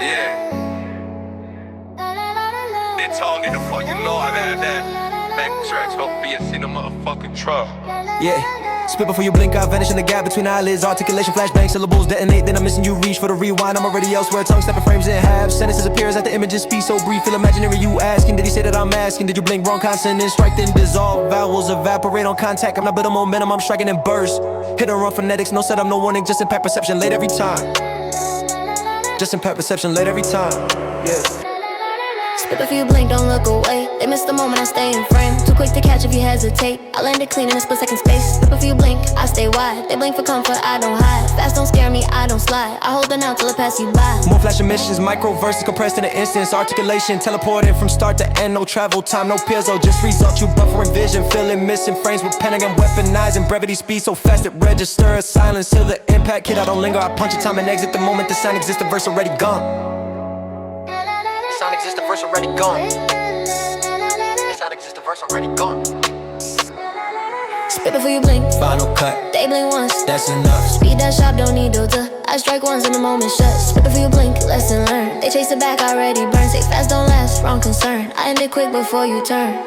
Yeah. They told me the fuck you know I got that. Back tracks, hope be in the motherfucking truck. Yeah. Spit before you blink, I vanish in the gap between eyelids. Articulation, flashbang, syllables detonate. Then I'm missing you, reach for the rewind. I'm already elsewhere, tongue stepping frames in half. Sentences appears at the images speak so brief. Feel imaginary, you asking. Did he say that I'm asking? Did you blink wrong consonants? Strike then dissolve. Vowels evaporate on contact. I'm not building momentum, I'm striking in bursts. Hit and run phonetics, no setup, no warning. Just impact perception, late every time. Just impact perception, late every time. Yeah. Spit if you blink, don't look away. They miss the moment, I stay in frame. Too quick to catch if you hesitate. I land it clean in a split second space. Spit if you blink, I stay wide. They blink for comfort, I don't hide. Fast don't scare me, I don't slide. I hold it out till it pass you by. More flash emissions, micro verses compressed in an instance. Articulation, teleporting from start to end. No travel time, no piezo, just result. You buffering vision, feeling missing frames with pentagon weaponizing. Brevity speed so fast it registers silence. Till the impact, kid, I don't linger. I punch it time and exit the moment the sound exists. The verse already gone. Sound exists, the verse already gone. Sound exists, the verse already gone. Spit before you blink. Final cut. They blink once. That's enough. Speed that sharp, don't need filter. I strike once and the moment shuts. Spit before you blink, lesson learned. They chase it back, already burned. Say fast don't last, wrong concern. I end it quick before you turn.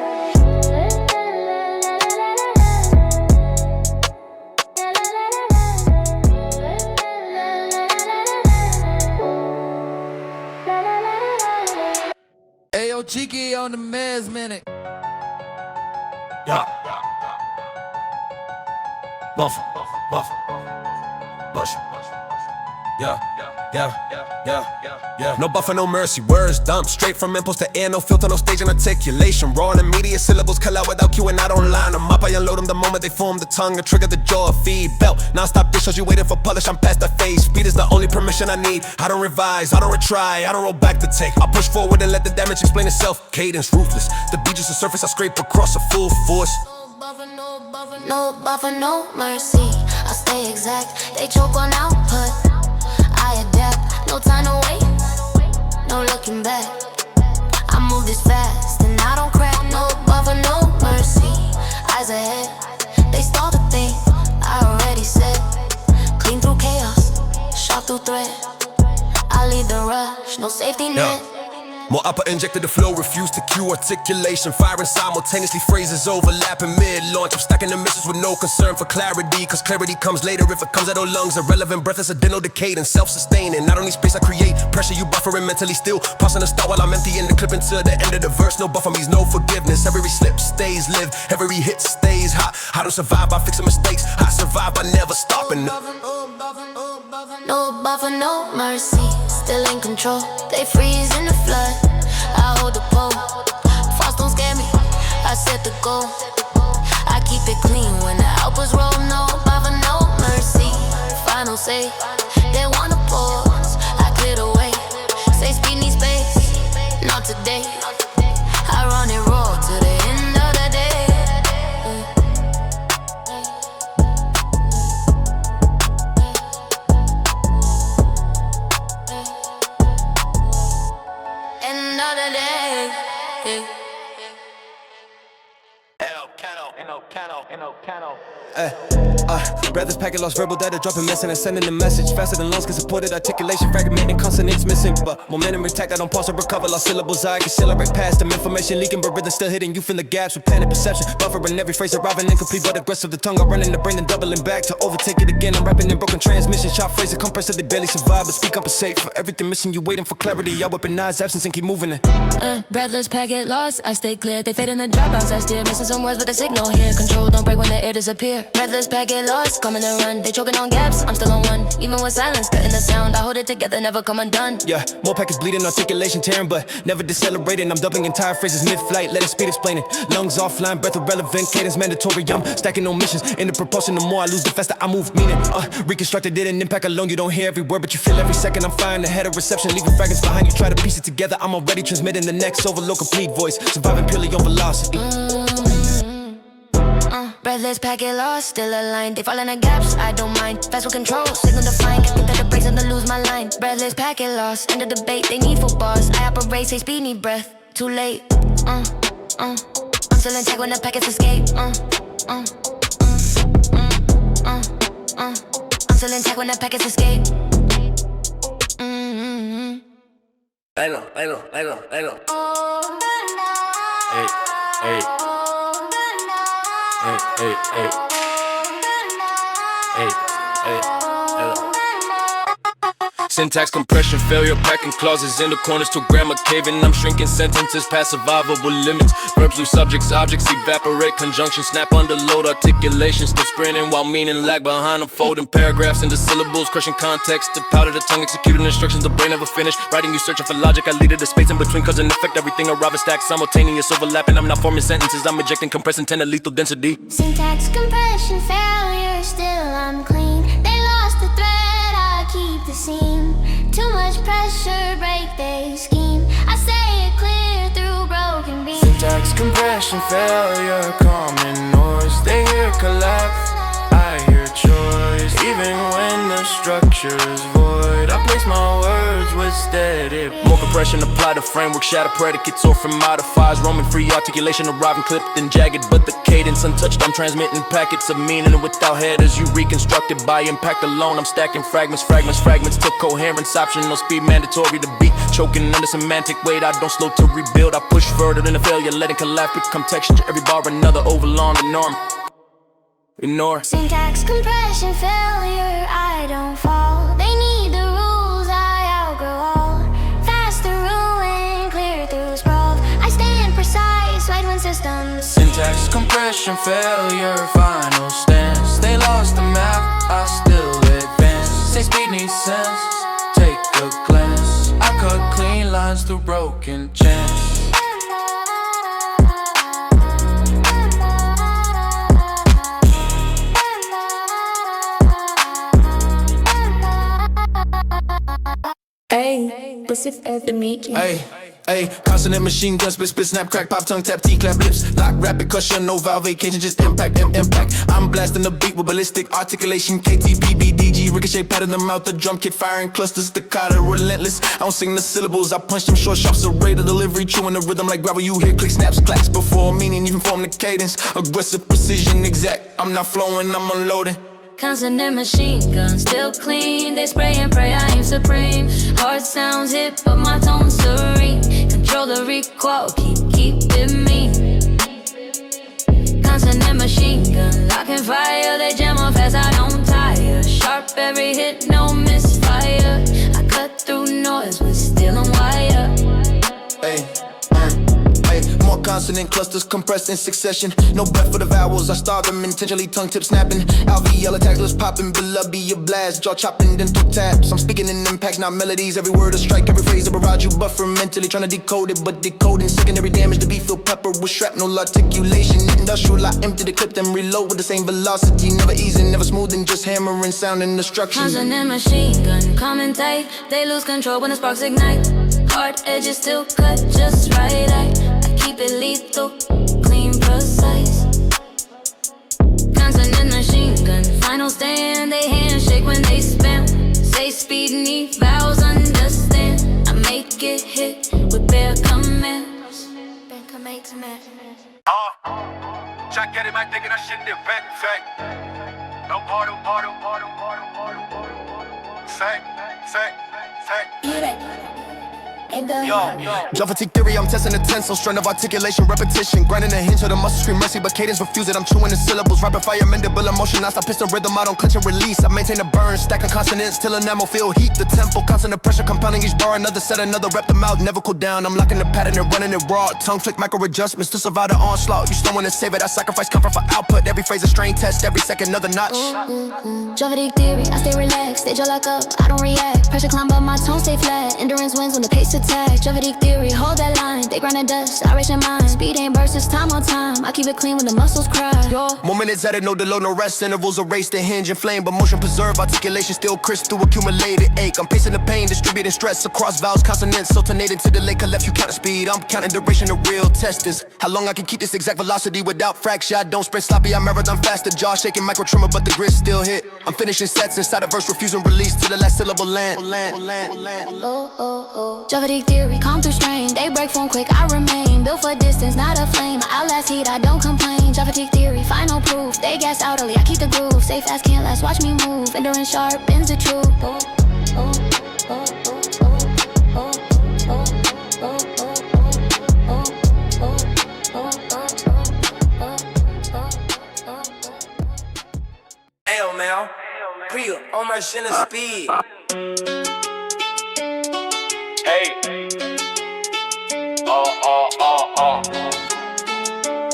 Ayo, Cheeky on the mez minute. Yeah. Buff. Bush. Yeah. No buffer, no mercy, words dump straight from impulse to air, no filter, no stage and articulation. Raw and immediate syllables call out without cue and I don't line them up. I unload them the moment they form the tongue and trigger the jaw, feed belt. Non-stop dish shows you waiting for polish, I'm past that phase. Speed is the only permission I need. I don't revise, I don't retry, I don't roll back the take. I push forward and let the damage explain itself. Cadence ruthless, the beat just a surface I scrape across a full force. No buffer, no mercy. I stay exact, they choke on output. I adapt, no time to wait, no looking back. I move this fast and I don't crack. No buffer, no mercy. Eyes ahead, they stall the thing I already said. Clean through chaos, sharp through thread. I lead the rush, no safety net. More upper injected the flow, refuse to cue articulation. Firing simultaneously, phrases overlapping mid-launch. I'm stacking the missions with no concern for clarity, cause clarity comes later if it comes out of lungs. Irrelevant breath is a dental decade and self-sustaining. Not only space I create, pressure you buffering mentally still. Pausing the start while I'm emptying the clip until the end of the verse. No buffer means no forgiveness. Every slip stays live, every hit stays hot. I don't survive by fixing mistakes, I survive by never stopping. No buffer, no mercy. Still in control, they freeze in the flood. I hold the pole, frost don't scare me. I set the goal, I keep it clean when the outputs roll. No buffer, no mercy. Final say, they wanna pause, I clear the way. Say speed needs space, not today. I run it raw to the end of the day. End of the day. Brothers packing lost verbal data, dropping messing and sending the message faster than lungs can support it. Articulation fragmenting, consonants missing, but momentum intact. I don't pause or recover. Lost syllables, I accelerate past them. Information leaking, but rhythm still hitting. You fill the gaps with panic perception. Buffering every phrase arriving incomplete, but aggressive. The tongue I run in the brain and doubling back to overtake it again. I'm rapping in broken transmission, sharp phrases, compressed. They barely survive, but speak compensate for everything missing. You waiting for clarity. I weaponize absence and keep moving it. Breathless, packet lost, I stay clear. They fade in the dropouts, I steer. Missing some words, but the signal here. Control don't break when the air disappear. Breathless, packet lost, coming to run. They choking on gaps, I'm still on one. Even with silence, cutting the sound. I hold it together, never come undone. Yeah, more packets bleeding, articulation tearing, but never decelerating. I'm doubling entire phrases mid-flight, let it speed explaining. Lungs offline, breath irrelevant, cadence mandatory. I'm stacking omissions. In the proportion, the more I lose, the faster I move. Meaning, reconstructed it an impact alone. You don't hear every word, but you feel every second. I'm firing ahead of reception, leaving fragments behind you. Try to piece it together. I'm already transmitting the next overload, complete voice, surviving purely on velocity. Breathless, packet lost, still aligned. They fall in the gaps, I don't mind. Fast with control, signal defined. Can't think that the brakes and to lose my line. Breathless, packet lost, end of debate. They need full bars. I operate, say speed, need breath. Too late. I'm still intact when the packets escape. I'm still intact when the packets escape. know. Hey, hey. Hey. Syntax compression, failure, packing clauses in the corners to grammar caving. I'm shrinking sentences past survivable limits. Verbs lose subjects, objects evaporate. Conjunction snap under load, articulation still sprinting while meaning lag behind. I'm folding paragraphs into syllables, crushing context. The powder, the tongue, executing instructions, the brain never finished. Writing you searching for logic, I lead it. The space in between cause and effect. Everything arrive a stack, simultaneous overlapping. I'm not forming sentences, I'm ejecting, compressing, tend to lethal density. Syntax compression failure, still I'm clean. They lost the thread, I keep the seam. Too much pressure, break they scheme. I say it clear through broken beams. Syntax compression failure, common noise. They hear collapse, I hear choice. Even when the structure is void, I place my words with steady. More compression, apply the framework, shatter predicates, orphan modifiers. Roaming free articulation, arriving clipped and jagged, but the cadence untouched. I'm transmitting packets of meaning without headers. You reconstructed by impact alone. I'm stacking fragments till coherence optional. Speed mandatory to beat, choking under semantic weight. I don't slow to rebuild. I push further than a failure, letting collapse become texture. Every bar another overlong the norm. Ignore. Syntax compression failure, I don't fall. They need the rules, I outgrow all. Faster ruin, clear through sprawl. I stand precise, right when systems. Syntax compression failure, final stance. They lost the map, I still advance. Say speed needs sense, take a glance. I cut clean lines through broken chance. Hey, what's if ever making? Hey, consonant machine gun, spit, snap, crack, pop, tongue, tap, T-clap, lips, lock, rapid, cushion, no vowel vacation, just impact. I'm blasting the beat with ballistic articulation, KTPBDG, ricochet, pat in the mouth, the drum kit, firing clusters, staccato, relentless. I don't sing the syllables, I punch them short, sharp, serrate the delivery, chewing the rhythm like gravel. You hear click, snaps, clacks before meaning, even form the cadence, aggressive precision, exact. I'm not flowing, I'm unloading. Consonant machine gun, still clean. They spray and pray, I am supreme. Hard sounds hit, but my tone's serene. Control the recoil, keep it mean. Consonant machine gun, lock and fire. They jam on fast, I don't tire. Sharp every hit, no misfire. I cut through noise, but still on wire. More consonant clusters compressed in succession. No breath for the vowels, I starve them intentionally, tongue tip snapping. Alveolar tags, lips popping, beloved be a blast. Jaw chopping, dental taps. I'm speaking in impacts, not melodies. Every word a strike, every phrase a barrage. You buffer mentally, trying to decode it, but decoding. Secondary damage, the beat feel pepper with shrapnel articulation. Industrial, I empty the clip, then reload with the same velocity. Never easing, never smoothing, just hammering, sounding destruction. Consonant machine gun, coming tight. They lose control when the sparks ignite. Hard edges still cut just right. I keep it lethal, clean, precise. Consonant machine gun, final stand. They handshake when they spam. Say speed, need vowels, understand. I make it hit with bare commands. Jack get it back, thinking I shit the fact. No party. Say. Jaw fatigue theory, I'm testing the tensile, strength of articulation, repetition, grinding the hinge of the muscle, scream mercy, but cadence refuse it. I'm chewing the syllables, rapid fire, mandible emotion. I stop piston rhythm, I don't clench and release. I maintain a burn, stacking consonants till enamel feel heat. The tempo, constant pressure, compounding each bar. Another set, another rep them out, never cool down. I'm locking the pattern and running it raw. Tongue flick, micro adjustments to survive the onslaught. You still wanna save it, I sacrifice comfort for output. Every phrase a strain test, every second another notch. Jaw fatigue theory, I stay relaxed. They jaw lock up, I don't react. Pressure climb but my tone stay flat. Endurance wins when the pace attack. Jaw fatigue theory, hold that line. They grind and dust, I race in mind. Speed ain't burst, it's time on time. I keep it clean when the muscles cry. Moment is added, no delay, no rest. Intervals erased, the hinge and flame, but motion preserved. Articulation still crisp through accumulated ache. I'm pacing the pain, distributing stress across vowels, consonants, alternating to the lake. I left you counting speed, I'm counting duration. The real test is how long I can keep this exact velocity without fracture. I don't sprint sloppy, I marathon faster. Jaw shaking, micro tremor, but the grit still hit. I'm finishing sets inside a verse, refusing release till the last syllable land. Jaw fatigue theory, calm through strain. They break form quick, I remain. Built for distance, not a flame. I outlast heat, I don't complain. Jaw fatigue theory, final proof. They gas out early, I keep the groove. Safe as can't last, watch me move. Endurance sharp, bends the truth. Hey.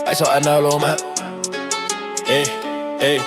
I saw another room up. Hey, hey.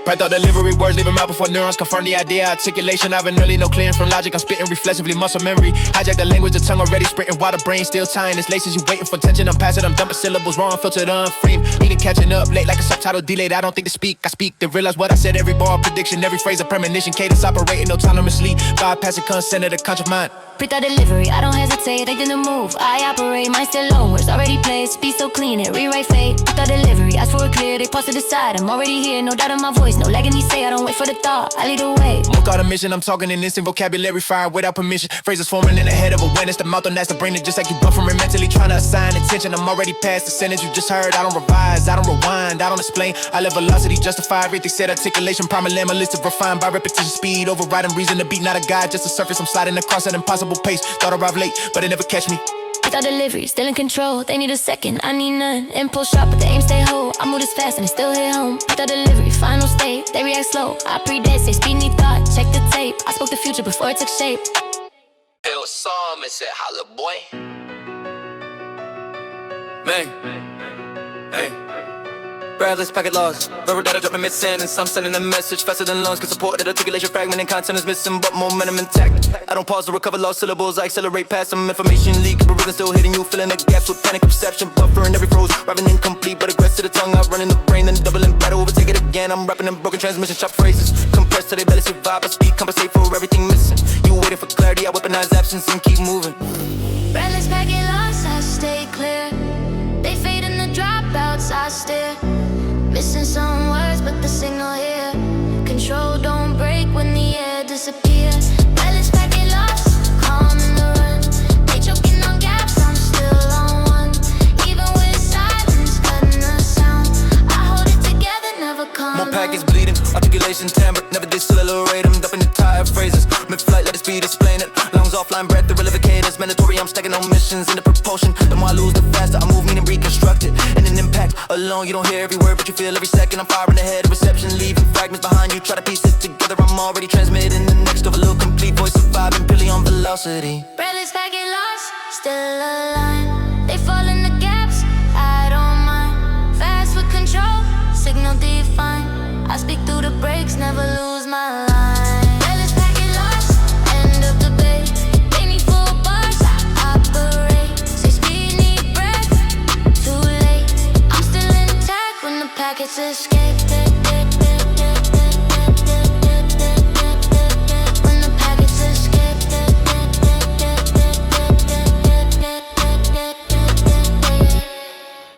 Print out delivery words, leave them out before neurons confirm the idea. Articulation, I've been really no clearance from logic. I'm spitting reflexively, muscle memory. Hijack the language, the tongue already sprinting while the brain still tying its laces. You waiting for tension, I'm passing, I'm dumping syllables wrong, filtered, unframed. Needing catching up late like a subtitle delayed. I don't think to speak, I speak to realize what I said. Every bar prediction, every phrase a premonition. Cadence operating, autonomously. Bypassing consent of the conscious mind. Print out delivery, I don't hesitate, I didn't move. I operate, mine still low, words already placed. Be so clean, it rewrite fate. Print out delivery, ask for it clear, they pause to the side. I'm already here, no doubt in my voice, no lag in me say. I don't wait for the thought, I lead the way. Look out a mission, I'm talking in instant vocabulary fire without permission. Phrases forming in the head of awareness. The mouth on that's the brain, it just like you buffering mentally. Trying to assign attention, I'm already past the sentence you just heard. I don't revise, I don't rewind, I don't explain. I let velocity justify everything said. Articulation, primer, lemon, list of refined by repetition, speed, overriding reason to beat. Not a guide, just a surface, I'm sliding across at impossible pace. Thought arrived late, but it never catch me. Without delivery, still in control. They need a second, I need none. Impulse sharp, but the aim stay whole. I move this fast and it still hit home. Without delivery, final state. They react slow. I predate, say speed need thought. Check the tape. I spoke the future before it took shape. It was some, it said holla boy. Man, hey. Breathless packet lost. Verbal data dropping mid-sentence. I'm sending a message faster than lungs. Can support that articulation fragment and content is missing, but momentum intact. I don't pause to recover lost syllables. I accelerate past some information leak. But rhythm still hitting you, filling the gaps with panic perception. Buffering every phrase, rapping incomplete, but aggressive to the tongue. Outrunning the brain, then doubling battle, overtake it again. I'm rapping in broken transmission, chop phrases. Compressed till they barely survive. I speak, compensate for everything missing. You waiting for clarity, I weaponize absence and keep moving. Breathless packet lost, I stay clear. They fade in the dropouts, I stare. Missing some words, but the signal here. Control don't break when the air disappears. Breathless packet lost, calm in the run. They choking on gaps, I'm still on one. Even with silence, cutting the sound. I hold it together, never calm More down. packets bleeding, articulation timbre, never decelerate. I'm dumping the tired phrases. Mid-flight, let the speed explain it. Lungs offline, breath, irrelevant cadence. Mandatory, I'm stacking on missions in the propulsion. The more I lose, the faster I move, meaning reconstruct it. And an impact alone, you don't hear every word, but you feel every second. I'm firing ahead, reception, leaving fragments behind you. Try to piece it together, I'm already transmitting the next overlook. Complete voice surviving, purely on velocity. Breathless packet lost, still aligned. They fall in the gaps, I don't mind. Fast with control, signal defined. I speak through the breaks, never lose my line. Breathless packet lost, end of debate. They need full bars, I operate. Say speed, need breath, too late. I'm still intact when the packets escape. When the packets escape.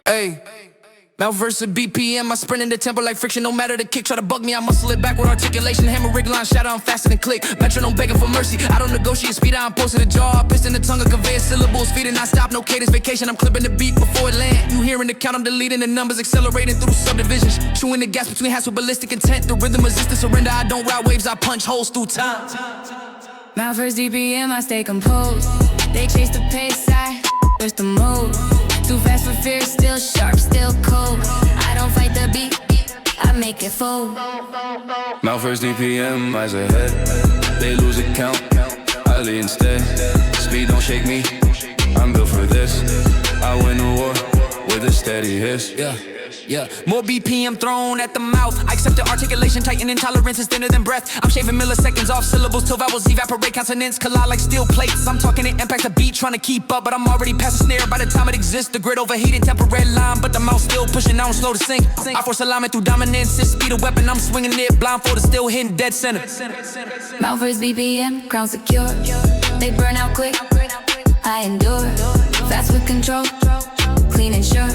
Hey. Mouth versus BPM, I sprint in the tempo like friction. No matter the kick, try to bug me, I muscle it back with articulation. Hammer, rig line, shadow, I'm faster than click. Metronome begging for mercy, I don't negotiate speed, I'm posting the jaw. Piston the tongue, a conveyor, syllables feeding, I stop, no cadence, vacation. I'm clipping the beat before it land. You hearing the count, I'm deleting the numbers, accelerating through subdivisions. Chewing the gaps between hats with ballistic intent. The rhythm resistant surrender, I don't ride waves, I punch holes through time. Mouth first DPM, I stay composed. They chase the pace, I push the move. Too fast for fear, still sharp, still cold. I don't fight the beat, I make it fold. Mouth first DPM, eyes ahead. They lose account, I lead instead. Speed don't shake me, I'm built for this. I win the war with a steady hiss. Yeah, more BPM thrown at the mouth. I accept the articulation, tighten intolerance is thinner than breath. I'm shaving milliseconds off syllables till vowels evaporate. Consonants collide like steel plates. I'm talking it impacts the beat, trying to keep up, but I'm already past the snare. By the time it exists, the grid overheating, temporary line, but the mouth still pushing, I don't slow to sink. I force alignment through dominance, it's speed a weapon. I'm swinging it, blindfolded, still hitting dead center. Mouth first BPM, crown secure. They burn out quick, I endure. Fast with control, clean and sure.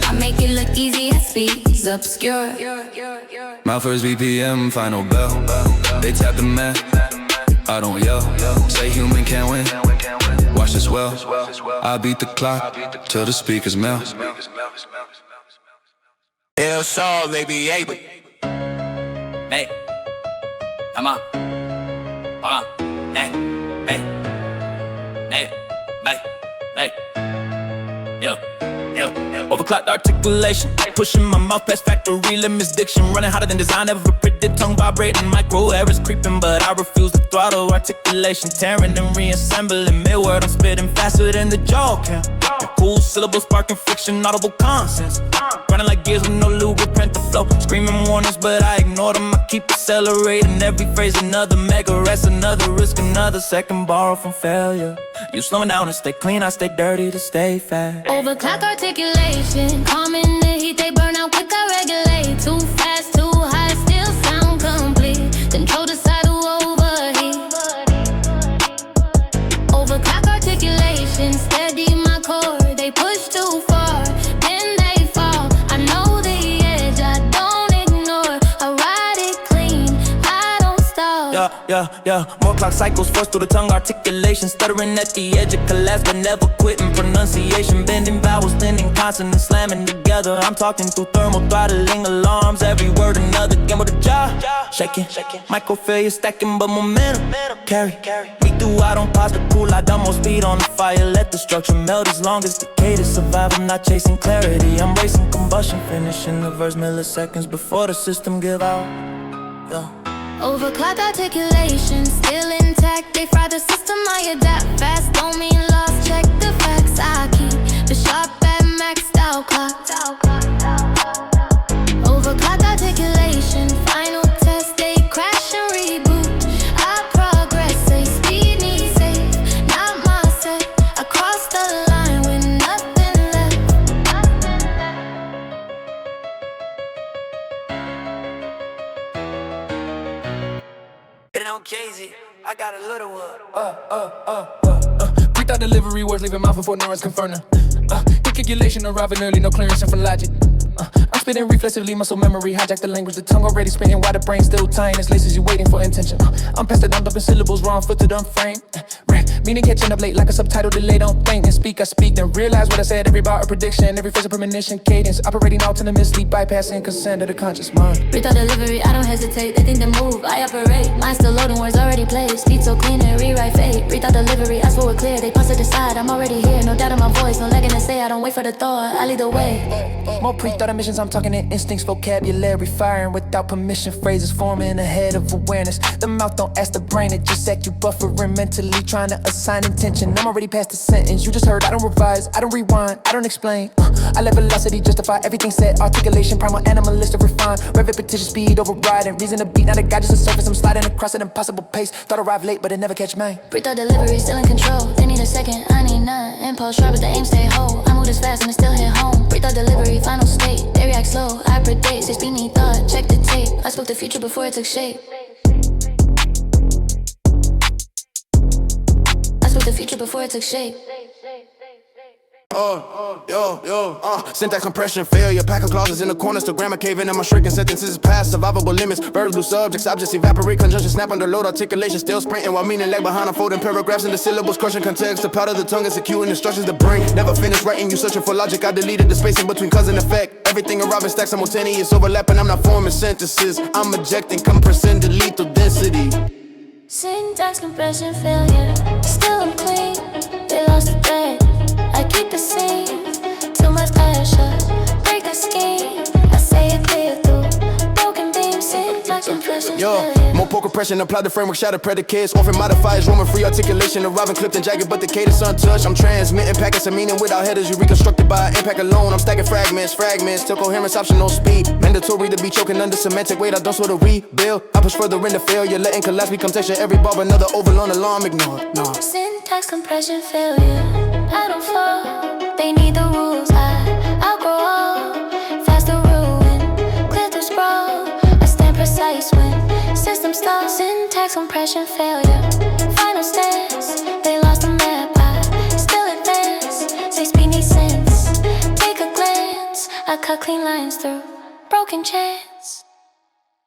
I make it look easy at speeds obscure. Mouth first BPM, final bell. They tap the mat, I don't yell. Say human can't win, watch this well. I beat the clock till the speakers melt. El Sol, they be able. Hey, come on, hey, hey, hey, hey, hey. Yo, Overclocked articulation, pushing my mouth past factory limits. Diction running hotter than design ever predicted. Tongue vibrating, micro errors creeping, but I refuse to throttle articulation. Tearing and reassembling mid-word, I'm spitting faster than the jaw can. Cool syllables sparking friction, audible consensus. Running like gears with no lubricant to flow. Screaming warnings, but I ignore them. I keep accelerating every phrase, another mega rest, another risk, another second borrow from failure. You slowing down to stay clean, I stay dirty to stay fast. Overclock articulation, calm in the heat, they burn out quick, I regulate. Too fast, too high, still sound complete. Control decide who overheat. Overclock articulation, steady my core. They push too far, then they fall. I know the edge, I don't ignore. I ride it clean, I don't stop. Yeah. More clock cycles forced through the tongue articulation. Stuttering at the edge of collapse, but never quitting. Pronunciation, bending vowels, blending consonants, slamming together. I'm talking through thermal throttling alarms. Every word another game with a jaw. Shaking, micro failure stacking, but momentum carry me through. I don't pause the cool, I dumb more speed on the fire. Let the structure melt as long as the cadence survive. I'm not chasing clarity, I'm racing combustion. Finishing the verse milliseconds before the system give out. Overclock articulation, still intact. They fry the system, I adapt. Fast don't mean lost, check the facts. I keep the sharp at maxed out clock. Overclock articulation, final test. They crash and reboot. I progress, say speed needs safe. Not my set, I cross the line with nothing left. It don't crazy, I got a little one. Freaked out delivery words, leaving mouth before neurons confirm them. Calculation arriving early, no clearance for logic. I'm spitting reflexively, muscle memory, hijack the language, the tongue already spinning, while the brain still tying its laces, you waiting for intention. I'm past the dumb up in syllables, wrong footed, unframed. Meaning catching up late like a subtitle delay, don't think and speak, I speak, then realize what I said, every bar a prediction, every phrase a premonition, cadence, operating autonomously, bypassing consent of the conscious mind. Breathe out delivery, I don't hesitate. They think they move, I operate. Mind still loading, words already placed. Speed so clean and rewrite fate. Breathe out delivery, ask for it clear. They pass it aside, I'm already here. No doubt in my voice, no lagging to say. I don't wait for the thought, I lead the way. More pre-thought emissions, I'm talking in instincts, vocabulary firing without permission, phrases forming ahead of awareness. The mouth don't ask the brain, it just act you buffering mentally, trying to assign intention. I'm already past the sentence, you just heard. I don't revise, I don't rewind, I don't explain. I let velocity justify everything said. Articulation, primal, animalistic, refined. Repetition, speed, overriding. Reason to beat, not a guy, just a surface. I'm sliding across an impossible pace. Thought arrive late, but it never catch me. Breathe out delivery, still in control. They need a second, I need none. Impulse sharp as the aim stay whole. I move this fast and it still hit home. Breathe out delivery, final state. They react slow, I predict. Say speed need thought, check the tape. I spoke the future before it took shape. I spoke the future before it took shape. Syntax compression, failure, pack of clauses in the corners to grammar caving in my shrinking sentences past survivable limits. Verbs lose subjects, objects evaporate, conjunction snap under load, articulation still sprinting while meaning lag behind unfolding paragraphs in the syllables, crushing context. The powder the tongue, executing instructions to bring. Never finished writing, you searching for logic. I deleted the space in between cause and effect. Everything arriving stacks simultaneous, overlapping. I'm not forming sentences. I'm ejecting, compressing, lethal density. Syntax compression failure, still I'm clean. They lost the thread, I keep it sane. Too much pressure, break the scheme. I say it clear through broken beams. Syntax compression failure. More poker pressure, apply the framework, shatter predicates. Orphan modifiers, Roman free articulation. Arriving clipped and jagged, but the cadence untouched. I'm transmitting packets of meaning without headers. You reconstructed by impact alone. I'm stacking fragments, till coherence optional speed. Mandatory to be choking under semantic weight. I don't sort of rebuild. I push further into failure, letting collapse become texture. Every bar another oval on alarm ignored. Nah. Syntax compression failure, I don't fall. They need the rules, I'll grow up. Faster ruin, clear the scroll. I stand precise when system stalls. Syntax compression failure, final stance. They lost the map, I still advance. Say speed needs sense, take a glance. I cut clean lines through broken chance.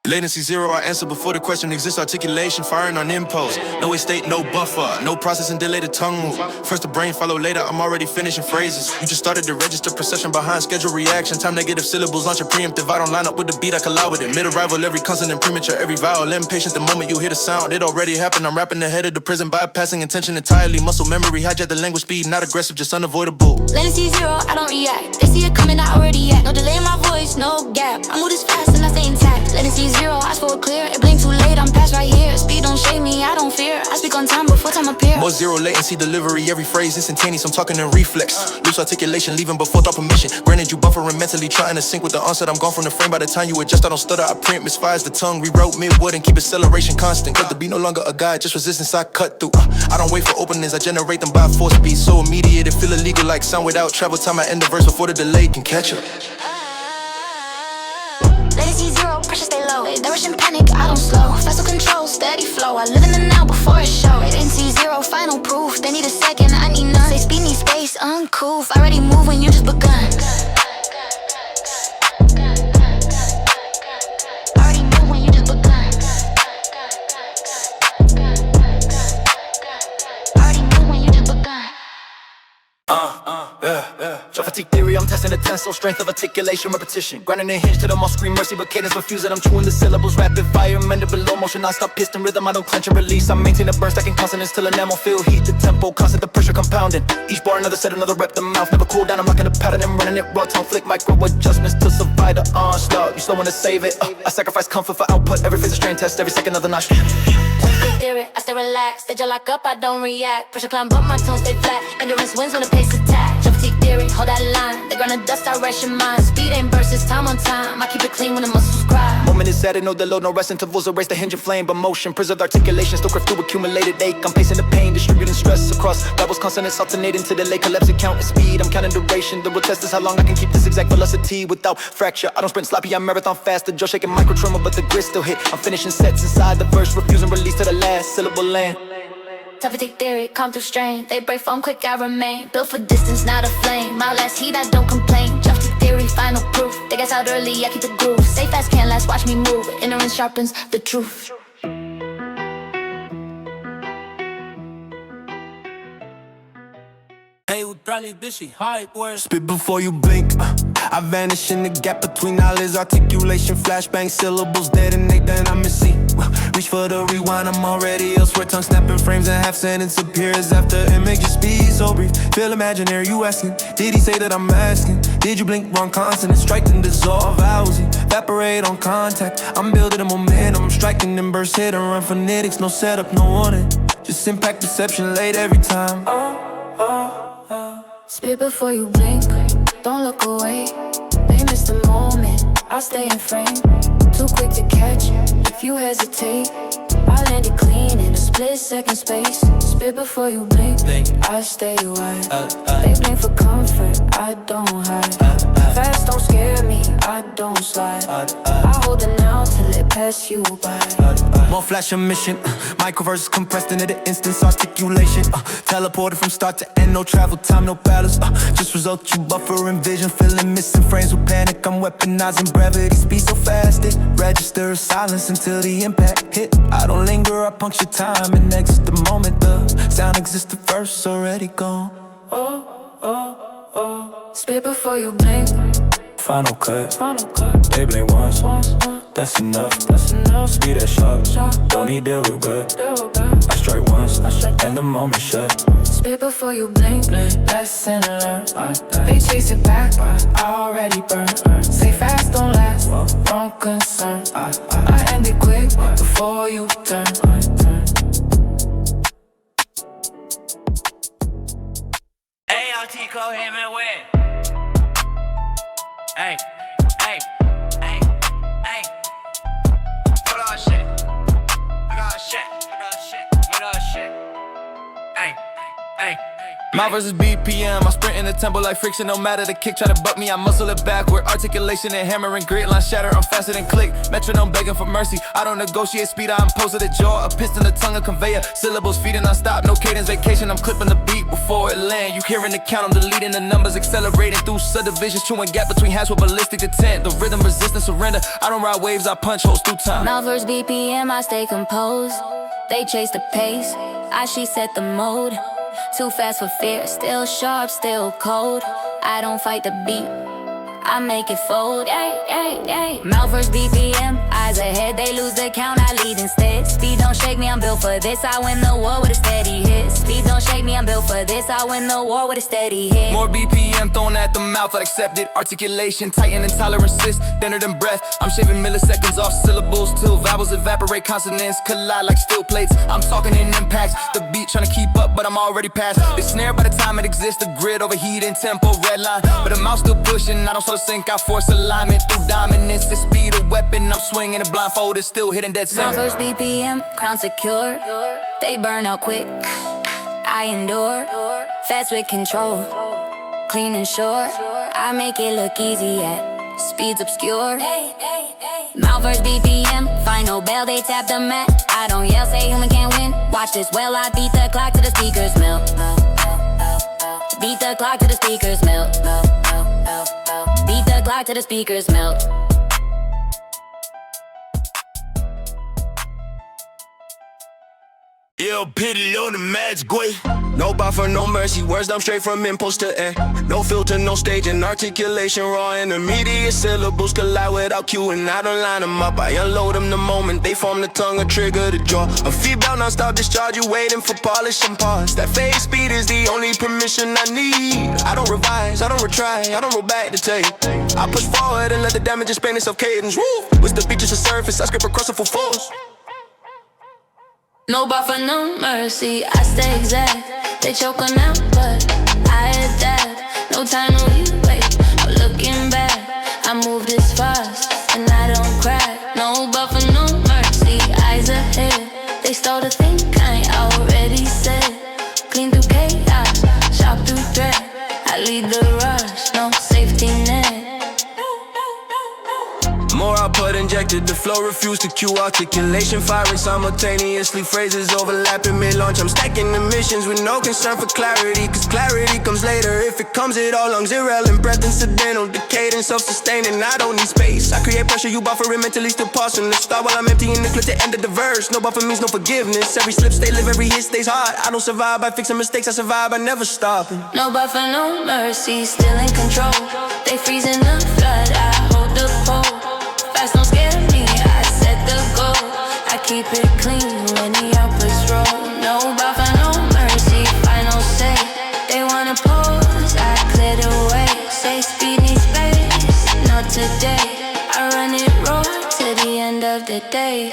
Latency zero, I answer before the question exists. Articulation, firing on impulse. No way state, no buffer. No processing, delay the tongue move. First the brain, follow later, I'm already finishing phrases. You just started to register procession behind schedule reaction. Time negative syllables, launch a preemptive. I don't line up with the beat, I collide with it. Mid-arrival, every consonant premature, every vowel impatient. The moment you hear the sound, it already happened. I'm rapping ahead of the prison, bypassing intention entirely. Muscle memory, hijack the language speed, not aggressive, just unavoidable. Latency zero, I don't react. They see it coming, I already act. No delay in my voice, no gap. I move this fast and I stay intact. Latency zero, I score clear. It blinked too late, I'm past right here. Speed don't shake me, I don't fear. I speak on time before time appear. More zero latency delivery, every phrase instantaneous. I'm talking in reflex. Loose articulation, leaving before thought permission. Granted, you buffering mentally, trying to sync with the onset. I'm gone from the frame by the time you adjust. I don't stutter, I print, misfires the tongue. Rewrote mid-wood and keep acceleration constant. Cut the beat no longer a guide, just resistance I cut through. I don't wait for openings, I generate them by force beat. So immediate, it feel illegal like sound without travel time. I end the verse before the delay can catch up. Latency zero, pressure stay low. They rush and panic, I don't slow. Faster control, steady flow. I live in the now before it show. Latency zero, final proof. They need a second, I need none. Say speed needs space, uncouth. Already move when you just begun. Already move when you just begun. Already move when you just begun. Trap fatigue theory, I'm testing the tensile strength of articulation, repetition. Grinding a hinge to the muscle scream mercy, but cadence refusing. I'm chewing the syllables, rapid fire, mandible low motion, non-stop piston rhythm. I don't clench and release. I maintain a burn, stacking consonants till enamel feel heat. The tempo constant, the pressure compounding. Each bar another set, another rep. The mouth never cool down. I'm locking the pattern and running it raw. Tongue flick, micro adjustments to survive the onslaught. You slow to save it. I sacrifice comfort for output. Every phase a strain test, every second of the notch. Theory, I stay relaxed. They just lock up, I don't react. Pressure climb, but my tone stay flat. Endurance wins when the pace attack. Trap fatigue theory, hold that line. They gonna dust, I rush your mind. Speed ain't burst, it's time on time. I keep it clean when the muscles cry. Moment is added, no deload, no rest intervals. Erase the hinge and flame, but motion. Preserve the articulation, still craft through accumulated ache. I'm pacing the pain, distributing stress across levels. Consonants alternating to delay, collapsing, counting speed. I'm counting duration. The real test is how long I can keep this exact velocity without fracture. I don't sprint sloppy, I marathon fast. The jaw shaking micro tremor, but the grit still hit. I'm finishing sets inside the verse, refusing release to the last syllable land. Trap fatigue theory, calm through strain. They break foam quick, I remain. Built for distance, not a flame. My last heat, I don't complain. Trap fatigue theory, final proof. They gas out early, I keep the groove. Stay fast, can't last, watch me move. Ignorance sharpens the truth. Spit before you blink. I vanish in the gap between eyelids. Articulation, flashbang, syllables detonate, then I'm in sync. Reach for the rewind, I'm already elsewhere. Tongue snapping frames and half sentence appears after images speed so brief. Feel imaginary, you asking. Did he say that I'm asking? Did you blink wrong consonant? Strike and dissolve, hours evaporate on contact. I'm building a momentum, I'm striking and burst, hit and run phonetics. No setup, no warning. Just impact perception late every time. Spit before you blink, don't look away. They miss the moment, I'll stay in frame. Too quick to catch, if you hesitate I land it clean in a split-second space. Spit before you blink, I stay away. They blink for comfort, I don't hide. Fast don't scare me, I don't slide. I hold it now till it pass you by. More flash emission, microverse compressed into the instance articulation. Teleported from start to end, no travel time, no balance. Just result you buffering vision, feeling missing frames with panic. I'm weaponizing brevity, speed so fast it registers silence until the impact hit. I don't linger, I puncture time and exit the moment. The sound exists, the verse already gone. Spit before you blink, Final cut, they blink once, that's enough. Speed that sharp, don't need deal with gut. I strike once, and the moment shut. spit before you blink. Lesson learned, they chase it back, I already burned. Say fast don't last, wrong concern. I end it quick before you turn. Tico him and win. Hey, hey, hey, hey. Put on shit. Put on shit. Put on shit. Put on shit. Hey, hey. My verse is BPM, I sprint in the tempo like friction. No matter the kick, try to buck me, I muscle it backward. Articulation and hammering, grit line shatter, I'm faster than click. Metronome begging for mercy, I don't negotiate speed, I impose to the jaw. A piston, a tongue, a conveyor, syllables feeding non-stop. No cadence, vacation, I'm clipping the beat before it land. You hearing the count, I'm deleting the numbers, accelerating through subdivisions, chewing gap between hats with ballistic intent. The rhythm, resistance, surrender, I don't ride waves, I punch holes through time. My verse BPM, I stay composed. They chase the pace, she set the mode. Too fast for fear, still sharp, still cold. I don't fight the beat, I make it fold. Mouth verse BPM, eyes ahead, they lose the count, I lead instead. Speed don't shake me, I'm built for this, I win the war with a steady hit. Speed don't shake me, I'm built for this, I win the war with a steady hit. More BPM thrown at the mouth, I accept it. Articulation, tighten and tolerance, thinner than breath. I'm shaving milliseconds off syllables till vowels evaporate, consonants collide like steel plates. I'm talking in impacts, the beat trying to keep up, but I'm already past the snare by the time it exists. The grid overheating, tempo redline, but the mouth still pushing. I don't sort of sync, I force alignment through dominance. The speed of weapon, I'm swinging a blindfolded, still hitting dead My center. first BPM, crown secure. They burn out quick, I endure. Fast with control, clean and sure. I make it look easy yet speed's obscure. Mouth verse BPM, final bell, they tap the mat. I don't yell, say human can't win. Watch this well, I beat the clock to the speakers melt. Beat the clock to the speakers melt. Beat the clock to the speakers melt. Ill pity on the magic way. No buffer, no mercy, words dumb straight from impulse to air. No filter, no stage and articulation, raw and immediate syllables collide without cueing. I don't line them up, I unload them the moment they form the tongue, a trigger to draw. A feedback non-stop discharge, you waiting for polish and pause. That phase speed is the only permission I need. I don't revise, I don't retry, I don't roll back the tape. I push forward and let the damage expand itself cadence. Woo! With the beaches to surface, I script across the full force. No buffer, no mercy, I stay exact. They choke on out, but I adapt. No time to wait, no looking back. I move this fast, and I don't crack. No buffer, no mercy, eyes ahead. They start to think I ain't already said. Clean through chaos, sharp through threat. I lead the rush, no safety net. More output injected, the flow refused to cue. Articulation firing simultaneously, phrases overlapping mid-launch. I'm stacking emissions with no concern for clarity, cause clarity comes later. If it comes at all, lungs irrelevant, breath incidental, the cadence self-sustaining. I don't need space, I create pressure, you buffering mentally, still pausing. The start while I'm emptying the clip to end of the verse. No buffer means no forgiveness, every slip stay live, every hit stays hard. I don't survive by fixing mistakes, I survive by never stopping. No buffer, no mercy, still in control. They freezing the flood, I hold the pole. Fast don't scare me, I set the goal. I keep it clean when the outputs roll. No buffer, no mercy, final say. They wanna pose, I clear the way. Say speed needs space, not today. I run it raw to the end of the day.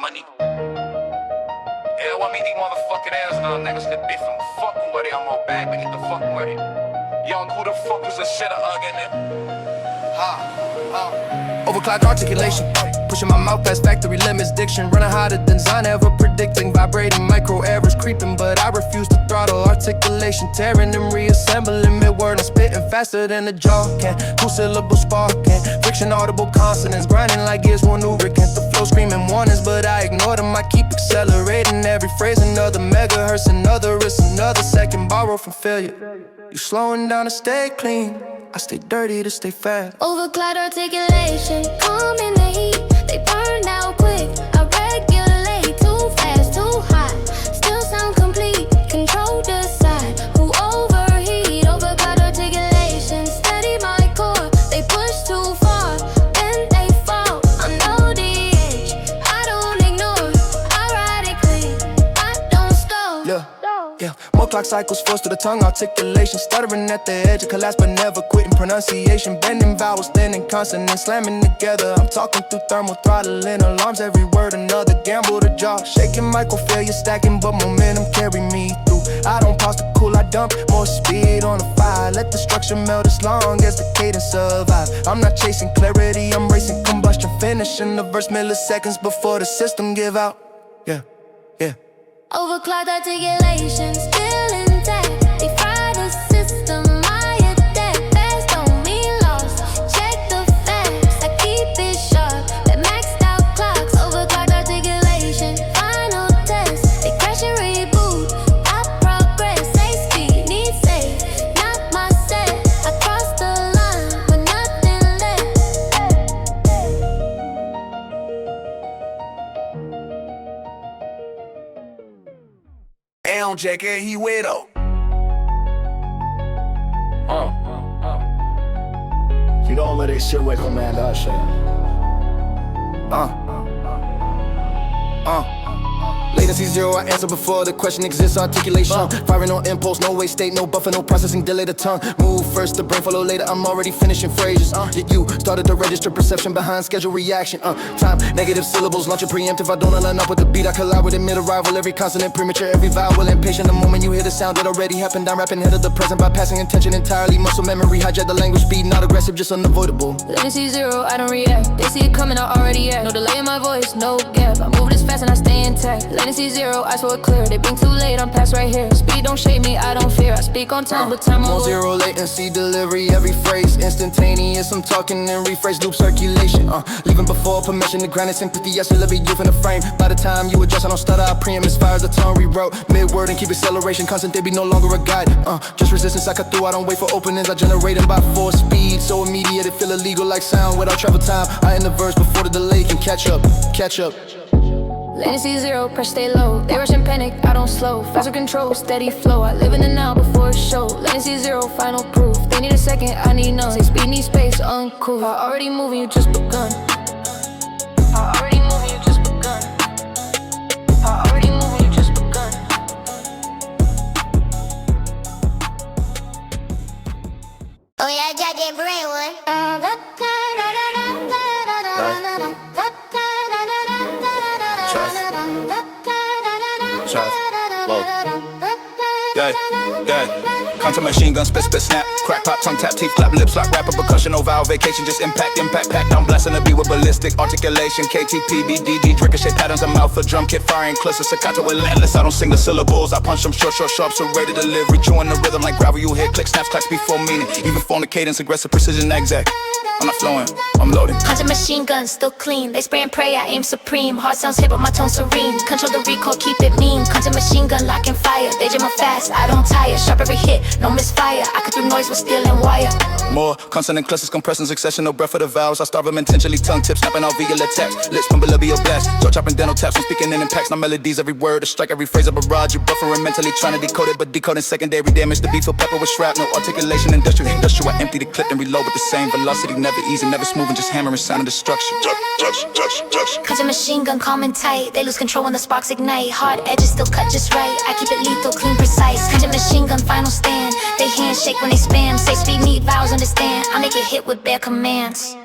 Money. Yeah, want me these motherfucking ass little niggas to be from fucking with it. I'm on back, but get the fucking with it. Young, who the fuck was a shit again? Overclocked articulation, pushing my mouth past factory limits. Diction running hotter than Zion, ever predicting. Vibrating micro errors creeping, but I refuse to throttle. Articulation tearing and reassembling mid-word. I'm spitting faster than the jaw can. Two syllables sparking, friction audible consonants, grinding like gears one lubricant. The flow screaming warnings, but I ignore them. I keep accelerating every phrase, another megahertz, another risk, another second borrowed from failure. You slowing down to stay clean, I stay dirty to stay fast. Overclocked articulation, calm in the heat. They burn out quick, I regulate. Too fast, too hot, still sound complete. Control decide who overheat. Overclocked articulation, steady my core. They push too far, then they fall. I'm no DH, I don't ignore. I ride it clean, I don't stall. Yeah, more clock cycles forced to the tongue, articulation stuttering at the edge of collapse, but never quitting. Pronunciation, bending vowels, thinning consonants, slamming together. I'm talking through thermal throttling alarms, every word another gamble to jaw. Shaking micro failure, stacking, but momentum carry me through. I don't pause to cool, I dump more speed on the fire. Let the structure melt as long as the cadence survive. I'm not chasing clarity, I'm racing combustion. Finishing the verse milliseconds before the system give out. Yeah, yeah. Overclocked articulation, still intact. They fry the system, I adapt. Fast don't mean lost. Check the facts, I keep it sharp. That maxed out clocks, overclocked articulation. Final test, they crash and reboot. I progress, say speed, need save. Not my set, I crossed the line with nothing left. É cheque he widow. You don't let it shit away from man, that shit. Latency zero, I answer before the question exists. Articulation, firing on impulse, no waste state, no buffer, no processing, delay the tongue. Move first, the brain follow later. I'm already finishing phrases. Yet you started to register perception behind schedule reaction. Time, negative syllables, launch a preemptive. I don't line up with the beat. I collide with it mid-arrival. Every consonant premature, every vowel impatient. The moment you hear the sound that already happened, I'm rapping head of the present by passing intention entirely. Muscle memory, hijack the language speed, not aggressive, just unavoidable. Latency zero, I don't react. They see it coming, I already act. No delay in my voice, no gap. I move this fast and I stay intact. Latency zero, I saw it clear. They been too late, I'm past right here. Speed don't shake me, I don't fear. I speak on time, but time More over. zero latency delivery, every phrase instantaneous. I'm talking in rephrase, loop circulation. Leaving before permission to grant sympathy. I still live youth in the frame. By the time you adjust, I don't stutter. I preempt, misfires the tone rewrote. Mid-word and keep acceleration. Constant, they be no longer a guide. Just resistance I cut through. I don't wait for openings. I generate them by force speed. So immediate, it feel illegal like sound without travel time. I end the verse before the delay can catch up. Catch up. Latency zero, pressure stay low. They rush and panic, I don't slow. Faster control, steady flow. I live in the now before it show. Latency zero, final proof. They need a second, I need none. Say speed, need space, uncool. I already moving, you just begun. I already moving, you just begun. I already moving, you just begun. Oh yeah, I got that brain one. Come to machine gun, spit, snap. Crack, pop, tongue tap, teeth, clap, lips, lock, rapper, percussion, no vowel, vacation, just impact, packed. I'm blasting the beat with ballistic articulation. KTP, BDD, ricochet patterns, I'm out for drum kit, firing cluster, staccato, relentless. I don't sing the syllables, I punch them short, serrated delivery, chewing the rhythm like gravel. You hit click, snaps, clacks before meaning. Even phone the cadence, aggressive precision, exact. I'm not flowing, I'm loading. Hunter machine guns, still clean. They spray and pray, I aim supreme. Heart sounds hip, but my tone serene. Control the recoil, keep it mean. Hunter machine gun, lock and fire. They jam fast, I don't tire. Sharp every hit, no misfire. I cut through noise with steel and wire. More consonant clusters, compression, succession, no breath for the vowels. I starve them intentionally, tongue tips, snapping out via text. Lips from labial blast, jaw chopping dental taps. I'm speaking in impacts, no melodies, every word, a strike, every phrase, a barrage. You buffering mentally, trying to decode it, but decoding secondary damage. The beat for pepper with shrapnel, articulation, industrial. I empty the clip and reload with the same velocity. Never easy, never smooth, and just hammering sound and destruction. Hunter machine gun, calm and tight. They lose control when the sparks ignite. Hard edges still cut just right. I keep it lethal, clean, precise. Hunter machine gun, final stand. They handshake when they spam. Say speed, need vowels, understand. I make it hit with bare commands.